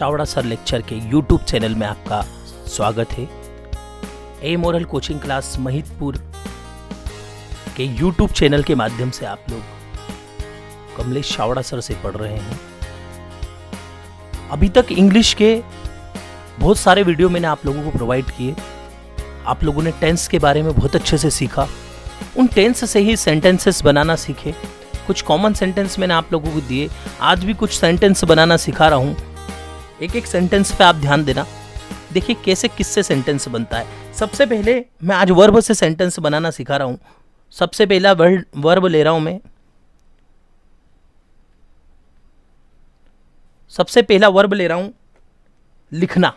Chavda sir lecture के YouTube channel में आपका स्वागत है। ए मोरल कोचिंग क्लास महितपुर के YouTube चैनल के माध्यम से आप लोग कमलेश चावड़ा सर से पढ़ रहे हैं। अभी तक इंग्लिश के बहुत सारे वीडियो मैंने आप लोगों को प्रोवाइड किए। आप लोगों ने टेंस के बारे में बहुत अच्छे से सीखा, उन टेंस से ही सेंटेंसेस बनाना सीखे। कुछ कॉमन सेंटेंस मैंने आप लोगों को दिए, आज भी कुछ सेंटेंस बनाना सिखा रहा हूँ। एक एक सेंटेंस पे आप ध्यान देना, देखिए कैसे किससे सेंटेंस बनता है। सबसे पहले मैं आज वर्ब से सेंटेंस बनाना सिखा रहा हूँ। सबसे पहला वर्ब ले रहा हूँ मैं। सबसे पहला वर्ब ले रहा हूँ लिखना।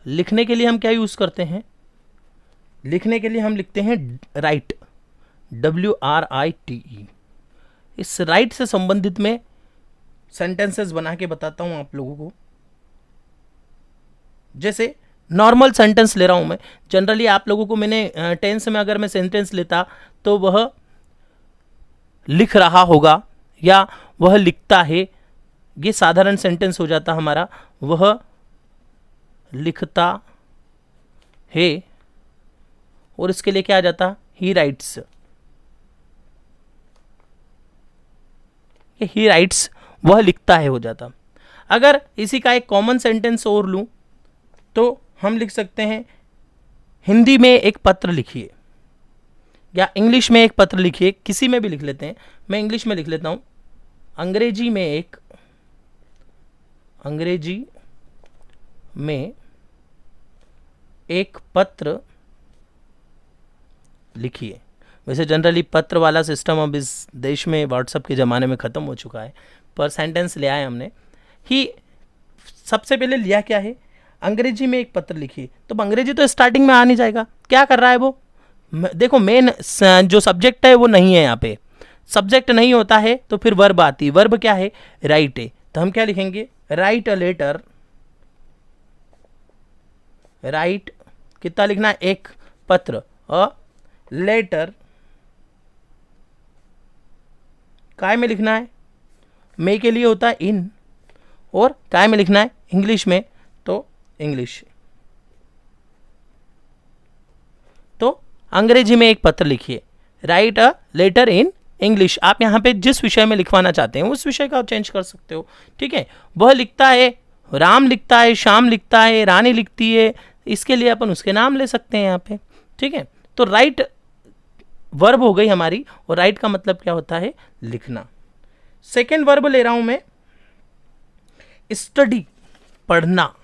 लिखने के लिए हम क्या यूज करते हैं? लिखने के लिए हम लिखते हैं राइट, WRITE। इस राइट से संबंधित में सेंटेंसेस बना के बताता हूं आप लोगों को। जैसे नॉर्मल सेंटेंस ले रहा हूं मैं। जनरली आप लोगों को मैंने टेंस में अगर मैं सेंटेंस लेता तो वह लिख रहा होगा या वह लिखता है, ये साधारण सेंटेंस हो जाता हमारा। वह लिखता है और इसके लिए क्या आ जाता? ही राइट्स। ही राइट्स, वह लिखता है हो जाता। अगर इसी का एक कॉमन सेंटेंस और लूं तो हम लिख सकते हैं हिंदी में एक पत्र लिखिए या इंग्लिश में एक पत्र लिखिए। किसी में भी लिख लेते हैं, मैं इंग्लिश में लिख लेता हूं। अंग्रेजी में एक पत्र लिखिए। वैसे जनरली पत्र वाला सिस्टम अब इस देश में व्हाट्सएप के ज़माने में ख़त्म हो चुका है, पर सेंटेंस ले आए हमने। ही सबसे पहले लिया क्या है? अंग्रेजी में एक पत्र लिखिए। तो अंग्रेजी तो स्टार्टिंग में आ नहीं जाएगा। क्या कर रहा है वो? देखो मेन जो सब्जेक्ट है वो नहीं है यहाँ पे। सब्जेक्ट नहीं होता है तो फिर वर्ब आती है। वर्ब क्या है? राइट है। तो हम क्या लिखेंगे? Right a letter. राइट कितना लिखना है? एक पत्र। अ लेटर काय में लिखना है? मे के लिए होता है इन, और काय में लिखना है? इंग्लिश में, तो इंग्लिश। तो अंग्रेजी में एक पत्र लिखिए। Write a letter in English. आप यहाँ पे जिस विषय में लिखवाना चाहते हैं उस विषय का आप चेंज कर सकते हो, ठीक है। वह लिखता है, राम लिखता है, श्याम लिखता है, रानी लिखती है। इसके लिए अपन उसके नाम ले सकते हैं यहाँ पे, ठीक है। तो राइट वर्ब हो गई हमारी, और राइट का मतलब क्या होता है? लिखना। सेकेंड वर्ब ले रहा हूं मैं स्टडी, पढ़ना।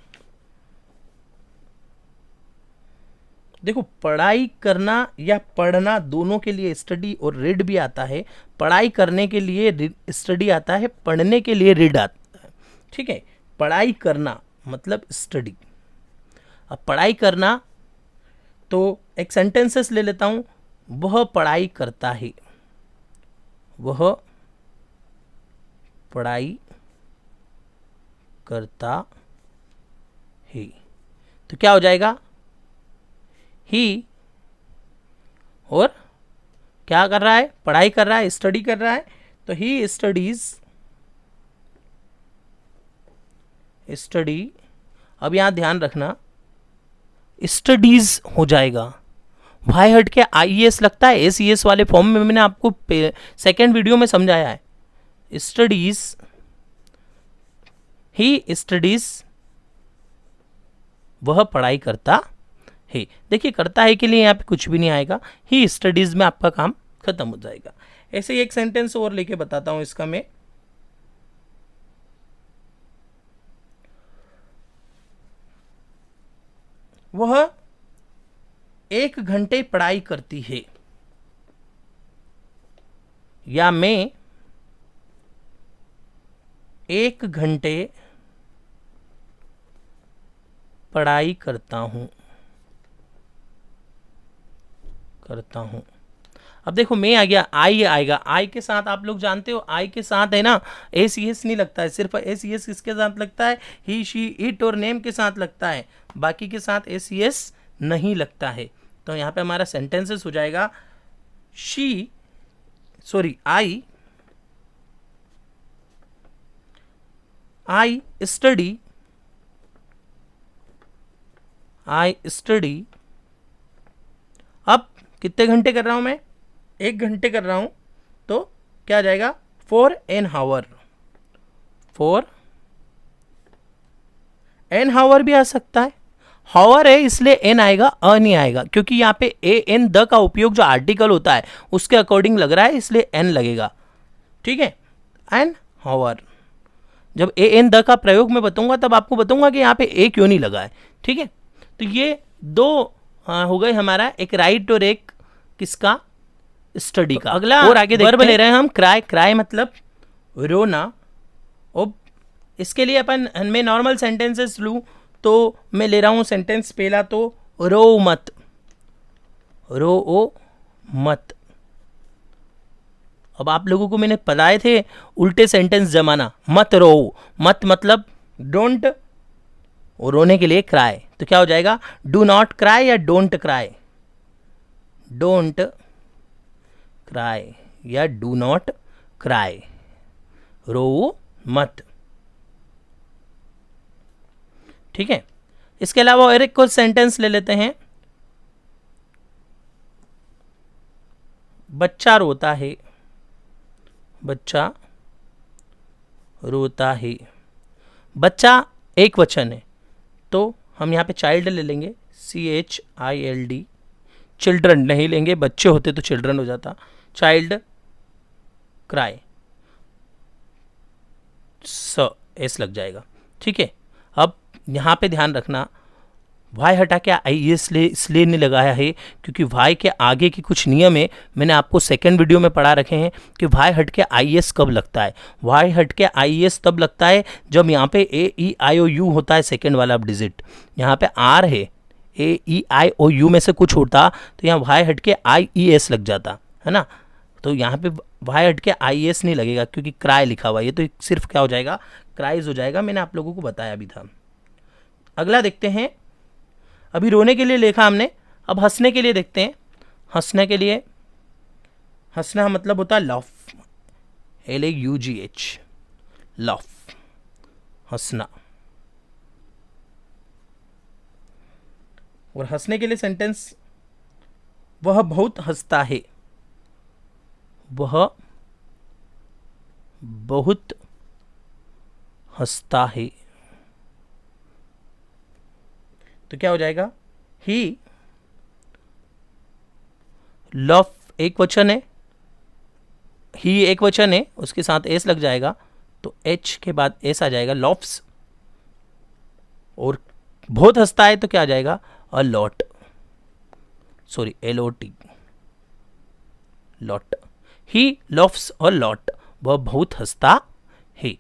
देखो पढ़ाई करना या पढ़ना दोनों के लिए स्टडी और रीड भी आता है। पढ़ाई करने के लिए स्टडी आता है, पढ़ने के लिए रीड आता है, ठीक है। पढ़ाई करना मतलब स्टडी। अब पढ़ाई करना तो एक सेंटेंसेस ले लेता हूं। वह पढ़ाई करता है। वह पढ़ाई करता है। तो क्या हो जाएगा? ही, और क्या कर रहा है? पढ़ाई कर रहा है, स्टडी कर रहा है। तो ही स्टडी। अब यहां ध्यान रखना, स्टडीज हो जाएगा। वाई हट के IES लगता है। SES वाले फॉर्म में मैंने आपको सेकेंड वीडियो में समझाया है। स्टडीज, ही स्टडीज, वह पढ़ाई करता है। देखिए करता है के लिए यहाँ पे कुछ भी नहीं आएगा। ही स्टडीज में आपका काम खत्म हो जाएगा। ऐसे ही एक सेंटेंस और लेके बताता हूं इसका मैं। वह 1 घंटे पढ़ाई करती है, या मैं 1 घंटे पढ़ाई करता हूं। अब देखो मैं आ गया, आई आएगा। आई के साथ आप लोग जानते हो, आई के साथ है ना SES नहीं लगता है। सिर्फ SES किसके साथ लगता है? ही, शी, इट और नेम के साथ लगता है। बाकी के साथ SES नहीं लगता है। तो यहाँ पे हमारा सेंटेंसेस हो जाएगा आई आई स्टडी। अब कितने घंटे कर रहा हूं मैं? 1 घंटे कर रहा हूं, तो क्या आ जाएगा? 4 an hour। 4 an hour भी आ सकता है। हावर है इसलिए एन आएगा, अ नहीं आएगा, क्योंकि यहाँ पे ए एन द का उपयोग जो आर्टिकल होता है उसके अकॉर्डिंग लग रहा है, इसलिए एन लगेगा। ठीक है, एन हावर। जब ए एन द का प्रयोग मैं बताऊंगा तब आपको बताऊंगा कि यहाँ पे ए क्यों नहीं लगा है। ठीक है, तो ये दो हो गए हमारा, एक राइट और एक किसका? स्टडी का। अगला और आगे वर्ब ले रहे हैं हम, क्राई। क्राई मतलब रोना। अब इसके लिए अपन मैं नॉर्मल सेंटेंसेस लूँ तो मैं ले रहा हूँ सेंटेंस पहला तो रो मत। अब आप लोगों को मैंने बताए थे उल्टे सेंटेंस जमाना, मत रो। मत मतलब डोंट, रोने के लिए क्राई, तो क्या हो जाएगा? डू नॉट क्राई या डोंट क्राई? डोंट क्राई या डू नॉट क्राई, रो मत। ठीक है, इसके अलावा और एक कुछ सेंटेंस ले लेते हैं। बच्चा रोता है। बच्चा रोता है। बच्चा एक वचन है, तो हम यहाँ पे चाइल्ड ले लेंगे, CHILD। चिल्ड्रन नहीं लेंगे, बच्चे होते तो चिल्ड्रन हो जाता। चाइल्ड क्राई, एस लग जाएगा। ठीक है, अब यहाँ पे ध्यान रखना, वाई हटा के आई इसलिए नहीं लगाया है क्योंकि वाई के आगे की कुछ नियम है, मैंने आपको सेकंड वीडियो में पढ़ा रखे हैं कि वाई हट के IS कब लगता है। वाई हट के IS तब लगता है जब यहाँ पे AEIOU होता है सेकंड वाला डिजिट, यहाँ पे R है, AEIOU में से कुछ होता तो यहाँ वाई हट के IES लग जाता है ना, तो यहाँ पे वाई हट के IS नहीं लगेगा क्योंकि क्राई लिखा हुआ है, ये तो सिर्फ क्या हो जाएगा? क्राइज हो जाएगा। मैंने आप लोगों को बताया भी था। अगला देखते हैं, अभी रोने के लिए लिखा हमने, अब हंसने के लिए देखते हैं। हंसने के लिए, हंसना मतलब होता है लफ, LAUGH, लफ, हंसना। और हंसने के लिए सेंटेंस, वह बहुत हंसता है। वह बहुत हंसता है, तो क्या हो जाएगा? ही लव एक वचन है, ही एक वचन है, उसके साथ एस लग जाएगा, तो एच के बाद एस आ जाएगा, लव्स। और बहुत हंसता है तो क्या आ जाएगा? A lot, sorry LOT, lot. He loves a lot, वह बहुत हंसता है।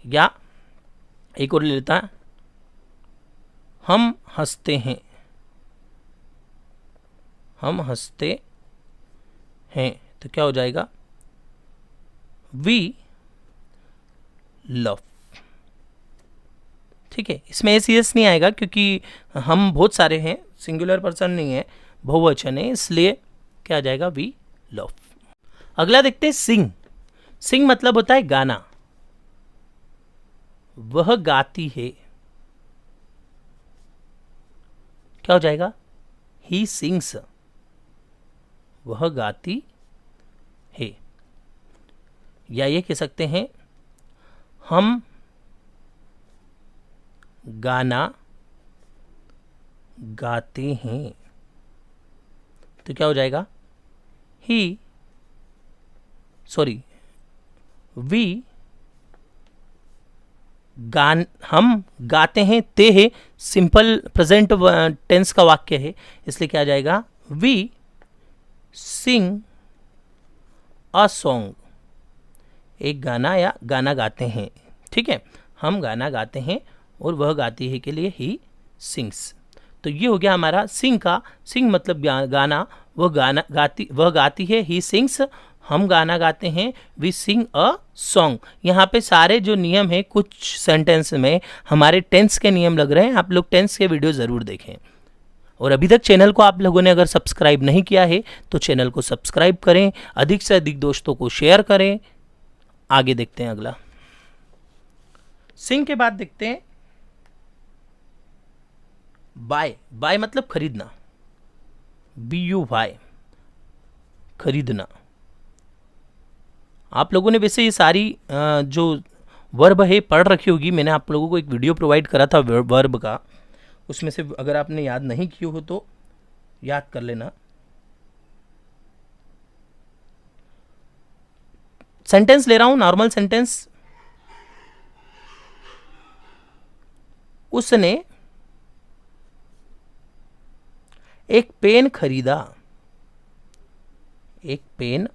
या एक और ले लेता है, हम हंसते हैं। हम हंसते हैं, तो क्या हो जाएगा? We love. ठीक है, इसमें एस नहीं आएगा क्योंकि हम बहुत सारे हैं, सिंगुलर पर्सन नहीं है, बहुवचन है, इसलिए क्या आ जाएगा? We love. अगला देखते हैं, सिंग। सिंग मतलब होता है गाना। वह गाती है, क्या हो जाएगा? ही सिंग्स, वह गाती है। या ये कह सकते हैं, हम गाना गाते हैं, तो क्या हो जाएगा? ही, सॉरी, वी हम गाते हैं, ते है, सिंपल प्रेजेंट टेंस का वाक्य है, इसलिए क्या आ जाएगा? वी सिंग अ सॉन्ग, एक गाना या गाना गाते हैं। ठीक है, हम गाना गाते हैं और वह गाती है के लिए ही सिंग्स। तो ये हो गया हमारा सिंग का। सिंग मतलब गाना, वह गाती है, ही सिंग्स, हम गाना गाते हैं, वी सिंग अ सॉन्ग। यहाँ पे सारे जो नियम हैं कुछ सेंटेंस में हमारे टेंस के नियम लग रहे हैं, आप लोग टेंस के वीडियो ज़रूर देखें। और अभी तक चैनल को आप लोगों ने अगर सब्सक्राइब नहीं किया है तो चैनल को सब्सक्राइब करें, अधिक से अधिक दोस्तों को शेयर करें। आगे देखते हैं अगला। सिंह के बाद देखते हैं बाय। बाय मतलब खरीदना, BUY, खरीदना। आप लोगों ने वैसे ये सारी जो वर्ब है पढ़ रखी होगी। मैंने आप लोगों को एक वीडियो प्रोवाइड करा था वर्ब का, उसमें से अगर आपने याद नहीं किए हो तो याद कर लेना। सेंटेंस ले रहा हूं, नॉर्मल सेंटेंस। उसने एक पेन खरीदा, एक पेन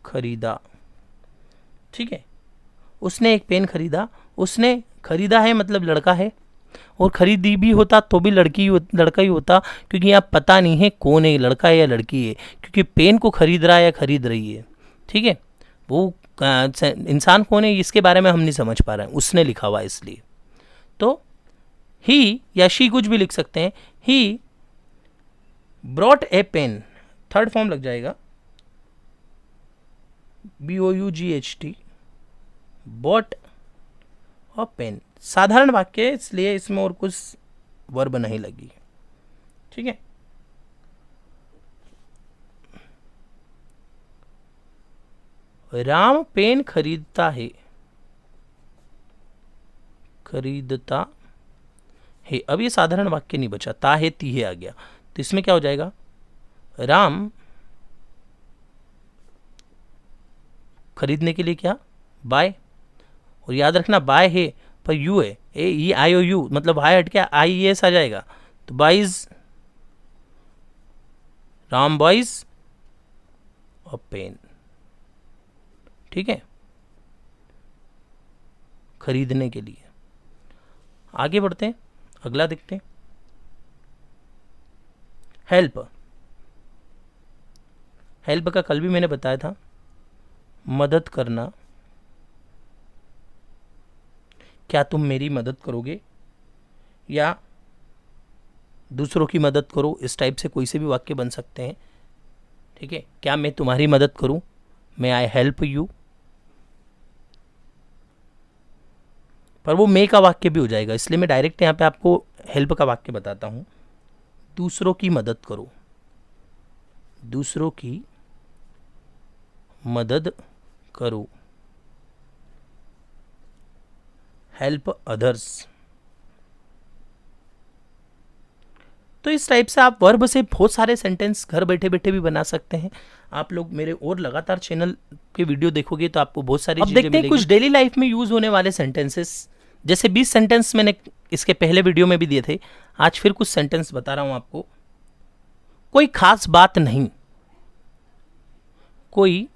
खरीदा, ठीक है। उसने एक पेन खरीदा, उसने खरीदा है मतलब लड़का है, और खरीदी भी होता तो भी लड़का ही होता, क्योंकि यहाँ पता नहीं है कौन है, लड़का है या लड़की है, क्योंकि पेन को खरीद रहा है या खरीद रही है, ठीक है। वो इंसान कौन है इसके बारे में हम नहीं समझ पा रहे हैं, उसने लिखा हुआ है इसलिए। तो ही या शी कुछ भी लिख सकते हैं। He bought a pen, third form लग जाएगा, BOUGHT, बॉट और पेन। साधारण वाक्य है इसलिए इसमें और कुछ वर्ब नहीं लगी, ठीक है। राम पेन खरीदता है, खरीदता है। अब ये साधारण वाक्य नहीं बचा, ता है ती है आ गया, तो इसमें क्या हो जाएगा, राम खरीदने के लिए क्या, बाय। और याद रखना बाय है पर यू है, AEIOU मतलब वाई हट के IES आ जाएगा, तो बाइज, राम बाइज और पेन, ठीक है, खरीदने के लिए। आगे बढ़ते हैं, अगला देखते हैं, हेल्प। हेल्प का कल भी मैंने बताया था, मदद करना। क्या तुम मेरी मदद करोगे, या दूसरों की मदद करो, इस टाइप से कोई से भी वाक्य बन सकते हैं, ठीक है। क्या मैं तुम्हारी मदद करूं, मे आई हेल्प यू, पर वो मे का वाक्य भी हो जाएगा, इसलिए मैं डायरेक्ट यहाँ पे आपको हेल्प का वाक्य बताता हूं। दूसरों की मदद करो, दूसरों की मदद करो, हेल्प अदर्स। तो इस टाइप से आप वर्ब से बहुत सारे सेंटेंस घर बैठे बैठे भी बना सकते हैं। आप लोग मेरे और लगातार चैनल पे वीडियो देखोगे तो आपको बहुत सारी चीजें देखते हैं। कुछ डेली लाइफ में यूज होने वाले सेंटेंसेस, जैसे 20 सेंटेंस मैंने इसके पहले वीडियो में भी दिए थे, आज फिर कुछ सेंटेंस बता रहा हूं आपको। कोई खास बात नहीं, कोई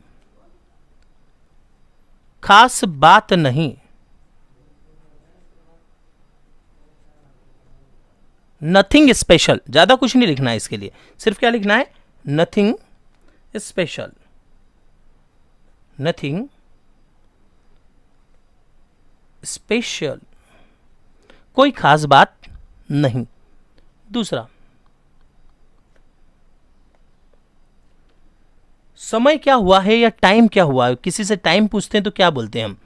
खास बात नहीं, नथिंग स्पेशल। ज्यादा कुछ नहीं लिखना है इसके लिए, सिर्फ क्या लिखना है, नथिंग स्पेशल, नथिंग स्पेशल, कोई खास बात नहीं। दूसरा, समय क्या हुआ है या टाइम क्या हुआ है। किसी से टाइम पूछते हैं तो क्या बोलते हैं हम,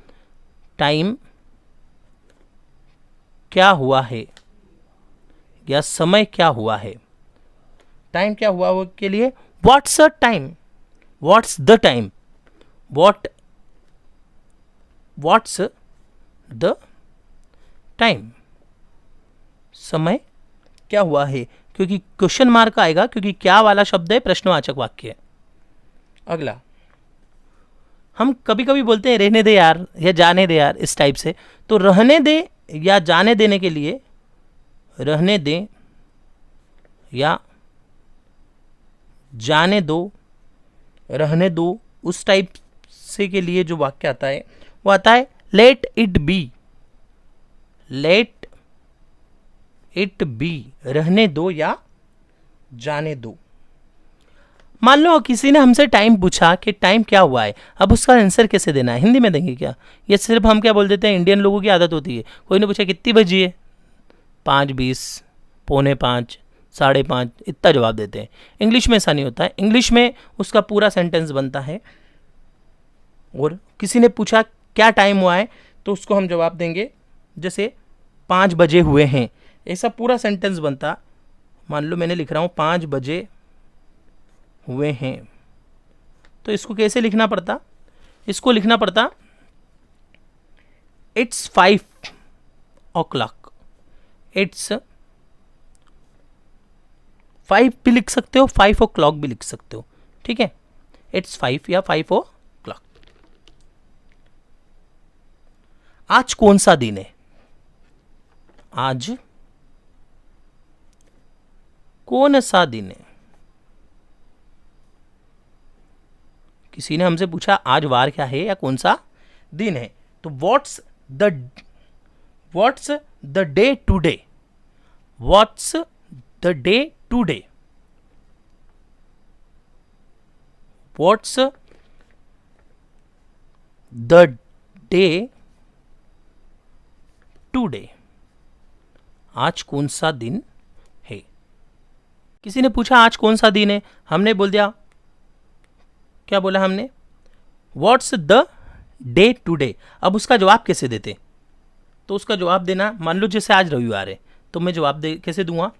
टाइम क्या हुआ है या समय क्या हुआ है। टाइम क्या हुआ हो के लिए what's a time, what's the time, what's the time, समय क्या हुआ है, क्योंकि क्वेश्चन मार्क आएगा, क्योंकि क्या वाला शब्द है प्रश्नवाचक वाक्य है। अगला, हम कभी कभी बोलते हैं रहने दे यार या जाने दे यार, इस टाइप से। तो रहने दे या जाने देने के लिए रहने दे या जाने दो, रहने दो, उस टाइप से के लिए जो वाक्य आता है वो आता है let it be, let it be, रहने दो या जाने दो। मान लो किसी ने हमसे टाइम पूछा कि टाइम क्या हुआ है, अब उसका आंसर कैसे देना है, हिंदी में देंगे क्या। ये सिर्फ हम क्या बोल देते हैं, इंडियन लोगों की आदत होती है। कोई ने पूछा कितनी बजी है, 5:20, 4:45, 5:30, इतना जवाब देते हैं। इंग्लिश में ऐसा नहीं होता है, इंग्लिश में उसका पूरा सेंटेंस बनता है। और किसी ने पूछा क्या टाइम हुआ है, तो उसको हम जवाब देंगे जैसे 5 बजे हुए हैं, ऐसा पूरा सेंटेंस बनता। मान लो मैंने लिख रहा हूँ 5 बजे हुए हैं, तो इसको कैसे लिखना पड़ता, इसको लिखना पड़ता इट्स 5 o'clock। इट्स 5 भी लिख सकते हो, 5 o'clock भी लिख सकते हो, ठीक है, इट्स 5 या 5 o'clock। आज कौन सा दिन है, आज कौन सा दिन है। किसी ने हमसे पूछा आज वार क्या है या कौन सा दिन है, तो what's the day today, what's the day today, what's the day today, आज कौन सा दिन है। किसी ने पूछा आज कौन सा दिन है, हमने बोल दिया, क्या बोला हमने, व्हाट्स द डे टुडे। अब उसका जवाब कैसे देते, तो उसका जवाब देना, मान लो जैसे आज रविवार है, तो मैं जवाब कैसे दूंगा,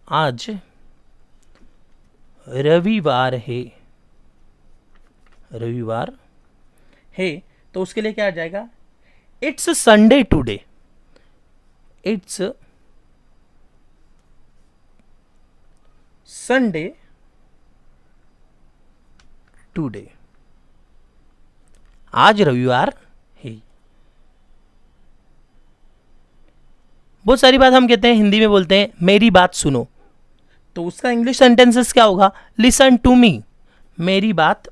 आज रविवार है, रविवार है, तो उसके लिए क्या आ जाएगा, it's Sunday today, it's Sunday today, आज रविवार है। बहुत सारी बात हम कहते हैं हिंदी में बोलते हैं मेरी बात सुनो, तो उसका इंग्लिश सेंटेंसेस क्या होगा, लिसन टू मी, मेरी बात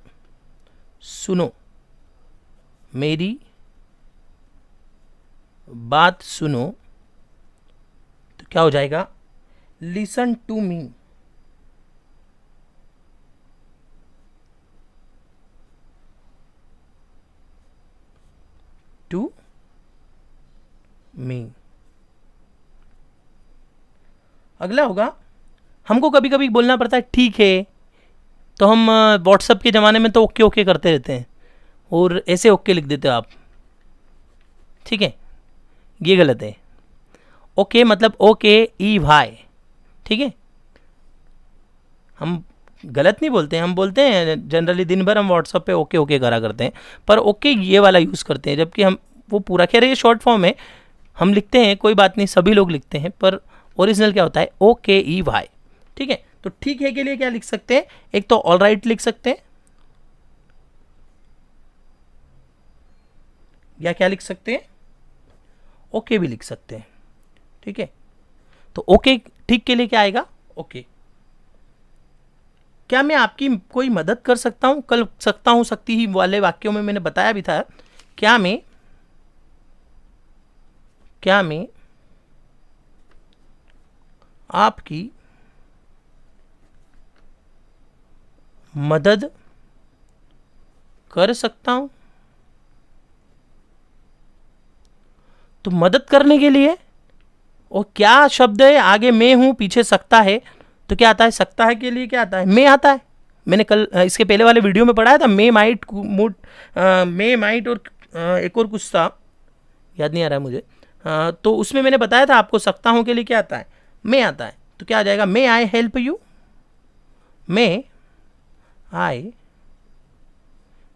सुनो, मेरी बात सुनो, तो क्या हो जाएगा, listen to me, to me. अगला होगा, हमको कभी कभी बोलना पड़ता है ठीक है, तो हम व्हाट्सएप के ज़माने में तो ओके ओके करते रहते हैं और ऐसे ओके लिख देते हो आप, ठीक है, ये गलत है। ओके मतलब ओके ई वाई, ठीक है, हम गलत नहीं बोलते हैं, हम बोलते हैं जनरली दिन भर हम व्हाट्सएप पे ओके ओके करा करते हैं, पर ओके ये वाला यूज़ करते हैं, जबकि हम वो पूरा, खैर ये शॉर्ट फॉर्म है, हम लिखते हैं, कोई बात नहीं, सभी लोग लिखते हैं, पर ओरिजिनल क्या होता है, ओके ई वाई, ठीक है। तो ठीक है के लिए क्या लिख सकते हैं, एक तो ऑल राइट लिख सकते हैं, या क्या लिख सकते हैं, ओके भी लिख सकते हैं, ठीक है। तो ओके ठीक के लिए क्या आएगा, ओके। क्या मैं आपकी कोई मदद कर सकता हूं, कल सकता हूं सकती ही वाले वाक्यों में मैंने बताया भी था, क्या मैं आपकी मदद कर सकता हूं, तो मदद करने के लिए और क्या शब्द है, आगे मैं हूं, पीछे सकता है, तो क्या आता है, सकता है के लिए क्या आता है, मैं आता है। मैंने कल इसके पहले वाले वीडियो में पढ़ाया था, मे माइट और एक और कुछ था, याद नहीं आ रहा है मुझे, तो उसमें मैंने बताया था आपको, सकता हूं के लिए क्या आता है, मैं आता है, तो क्या आ जाएगा, may I help you, may I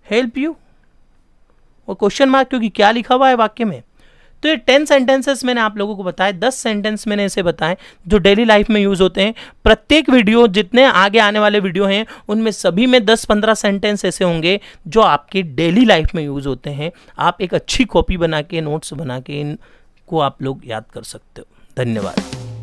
help you, और क्वेश्चन मार्क, क्योंकि क्या लिखा हुआ है वाक्य में। तो ये 10 सेंटेंसेस मैंने आप लोगों को बताए, 10 सेंटेंस मैंने ऐसे बताए जो डेली लाइफ में यूज होते हैं। प्रत्येक वीडियो, जितने आगे आने वाले वीडियो हैं, उनमें सभी में 10-15 सेंटेंस ऐसे होंगे जो आपकी डेली लाइफ में यूज होते हैं। आप एक अच्छी कॉपी बना के, नोट्स बना के इनको आप लोग याद कर सकते हो। धन्यवाद।